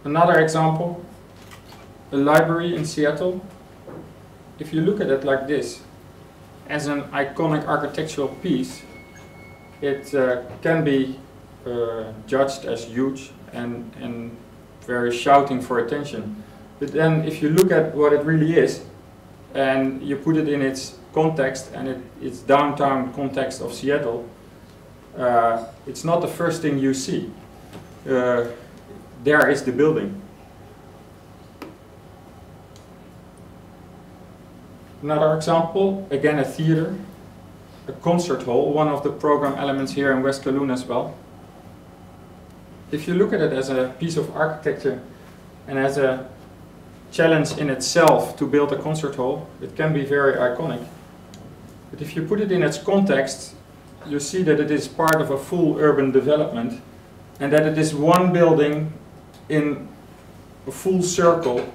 Another example, a library in Seattle. If you look at it like this, as an iconic architectural piece, it can be judged as huge and very shouting for attention. But then if you look at what it really is, and you put it in its context and its downtown context of Seattle, it's not the first thing you see. There is the building. Another example, again a theater, a concert hall, one of the program elements here in West Kowloon as well. If you look at it as a piece of architecture and as a challenge in itself to build a concert hall, it can be very iconic. But if you put it in its context, you see that it is part of a full urban development and that it is one building in a full circle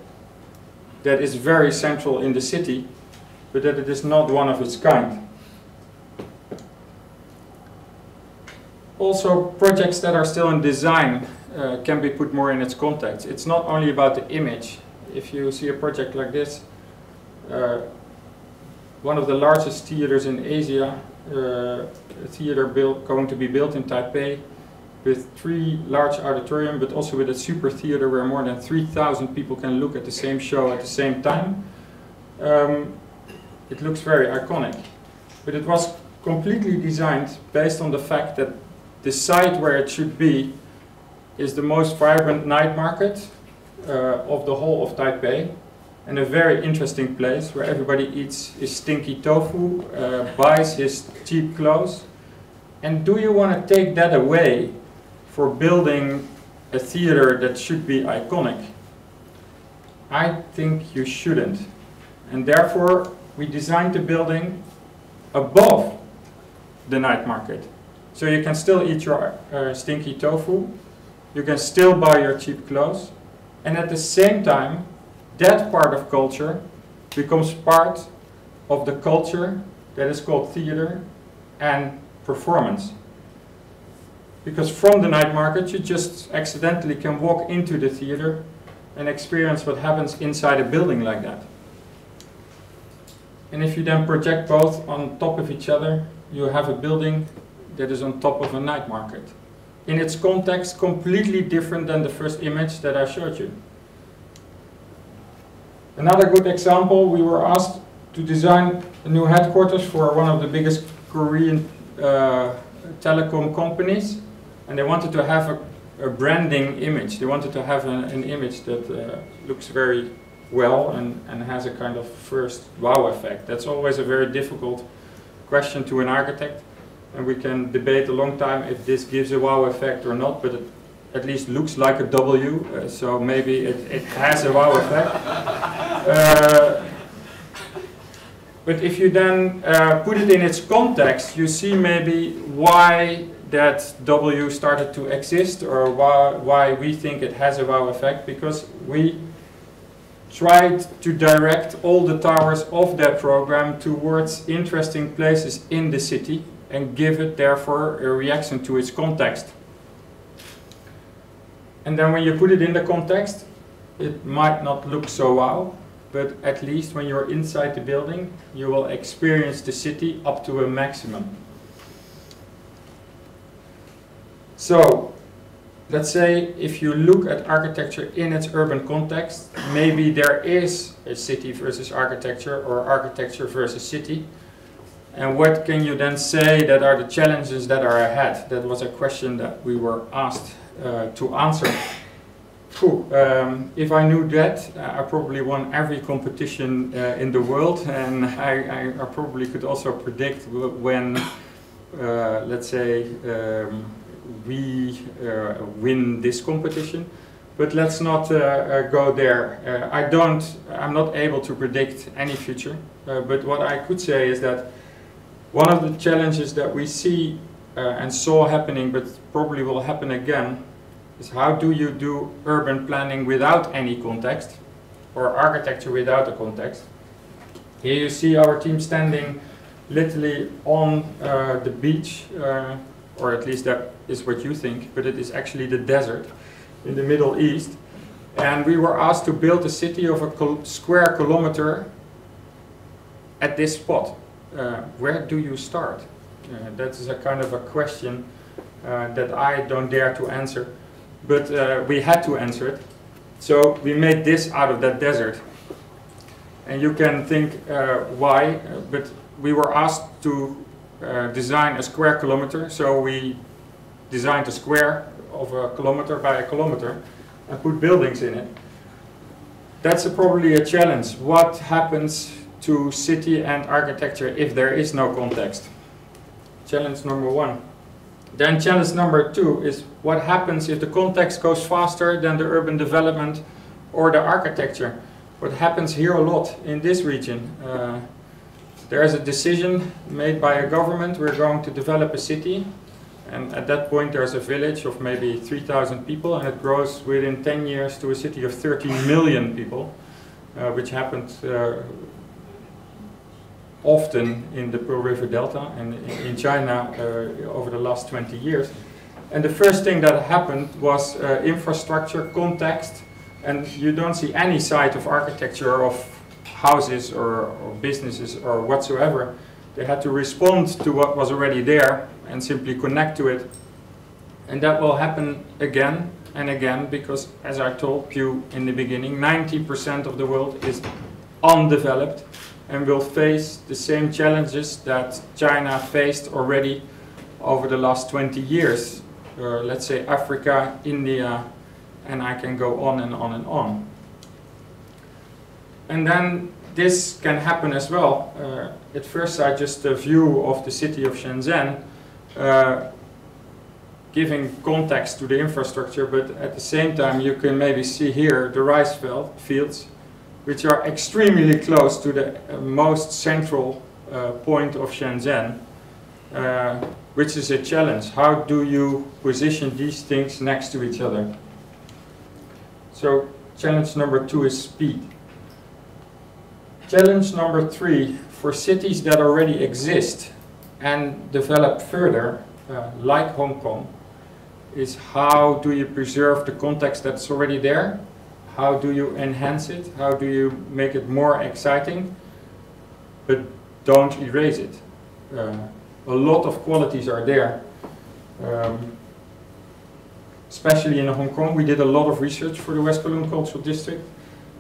that is very central in the city, but that it is not one of its kind. Also, projects that are still in design can be put more in its context. It's not only about the image. If you see a project like this, one of the largest theaters in Asia, a theater going to be built in Taipei, with 3 large auditoriums, but also with a super theater where more than 3,000 people can look at the same show at the same time. It looks very iconic. But it was completely designed based on the fact that the site where it should be is the most vibrant night market of the whole of Taipei, and a very interesting place where everybody eats his stinky tofu, buys his cheap clothes. And do you want to take that away for building a theater that should be iconic? I think you shouldn't. And therefore we designed the building above the night market. So you can still eat your stinky tofu, you can still buy your cheap clothes, and at the same time that part of culture becomes part of the culture that is called theater and performance. Because from the night market you just accidentally can walk into the theater and experience what happens inside a building like that. And if you then project both on top of each other, you have a building that is on top of a night market. In its context, completely different than the first image that I showed you. Another good example, we were asked to design a new headquarters for one of the biggest Korean telecom companies, and they wanted to have a branding image. They wanted to have an image that looks very well and has a kind of first wow effect. That's always a very difficult question to an architect, and we can debate a long time if this gives a wow effect or not, but it at least looks like a W, so maybe it has a wow effect. But if you then put it in its context, you see maybe why that W started to exist, or why we think it has a wow effect, because we tried to direct all the towers of that program towards interesting places in the city and give it therefore a reaction to its context. And then when you put it in the context, it might not look so wow, but at least when you're inside the building, you will experience the city up to a maximum. So, let's say if you look at architecture in its urban context, maybe there is a city versus architecture or architecture versus city. And what can you then say that are the challenges that are ahead? That was a question that we were asked to answer. If I knew that, I probably won every competition in the world, and I probably could also predict when, let's say, we win this competition. But let's not go there. I'm not able to predict any future, but what I could say is that one of the challenges that we see and saw happening, but probably will happen again, is how do you do urban planning without any context, or architecture without a context. Here you see our team standing literally on the beach, or at least that is what you think, but it is actually the desert in the Middle East. And we were asked to build a city of a square kilometer at this spot. Where do you start? That is a kind of a question that I don't dare to answer, but we had to answer it. So we made this out of that desert. And you can think why, but we were asked to design a square kilometer, so we designed a square of a kilometer by a kilometer and put buildings in it. That's probably a challenge. What happens to city and architecture if there is no context? Challenge number one. Then challenge number two is what happens if the context goes faster than the urban development or the architecture? What happens here a lot in this region? There is a decision made by a government, we're going to develop a city, and at that point there's a village of maybe 3,000 people, and it grows within 10 years to a city of 13 million people, which happened often in the Pearl River Delta and in China over the last 20 years. And the first thing that happened was infrastructure, context, and you don't see any site of architecture of houses or businesses or whatsoever. They had to respond to what was already there and simply connect to it. And that will happen again and again because, as I told you in the beginning, 90% of the world is undeveloped and will face the same challenges that China faced already over the last 20 years. Let's say Africa, India, and I can go on and on and on. And then this can happen as well. At first sight, just a view of the city of Shenzhen, giving context to the infrastructure, but at the same time you can maybe see here the rice fields, which are extremely close to the most central point of Shenzhen, which is a challenge. How do you position these things next to each other? So challenge number two is speed. Challenge number three, for cities that already exist and develop further, like Hong Kong, is how do you preserve the context that's already there? How do you enhance it? How do you make it more exciting? But don't erase it. A lot of qualities are there. Especially in Hong Kong, we did a lot of research for the West Kowloon Cultural District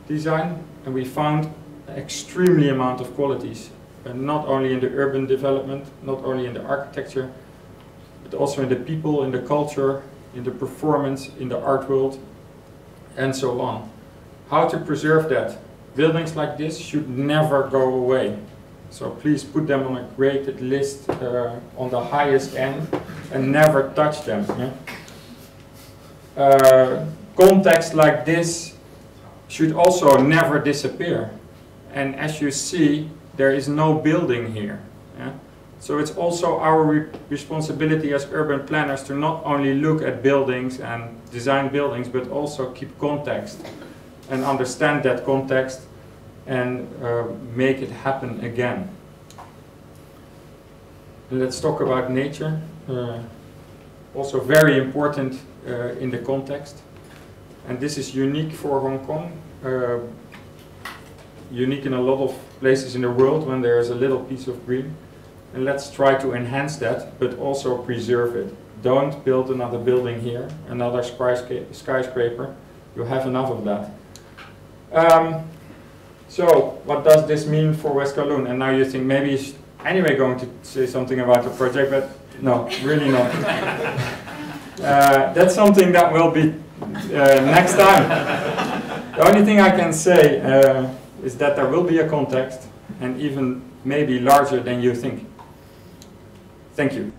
design, and we found extremely amount of qualities. Not only in the urban development, not only in the architecture, but also in the people, in the culture, in the performance, in the art world, and so on. How to preserve that? Buildings like this should never go away. So please put them on a graded list on the highest end and never touch them. Yeah? Context like this should also never disappear. And as you see, there is no building here. Yeah? So it's also our responsibility as urban planners to not only look at buildings and design buildings, but also keep context and understand that context and make it happen again. And let's talk about nature. Also very important in the context. And this is unique for Hong Kong. Unique in a lot of places in the world when there is a little piece of green. And let's try to enhance that, but also preserve it. Don't build another building here, another skyscraper. You have enough of that. So, what does this mean for West Kowloon? And now you think maybe he's anyway going to say something about the project, but no, really not. That's something that will be next time. The only thing I can say is that there will be a context, and even maybe larger than you think. Thank you.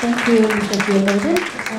Thank you, Mr. Gianotten.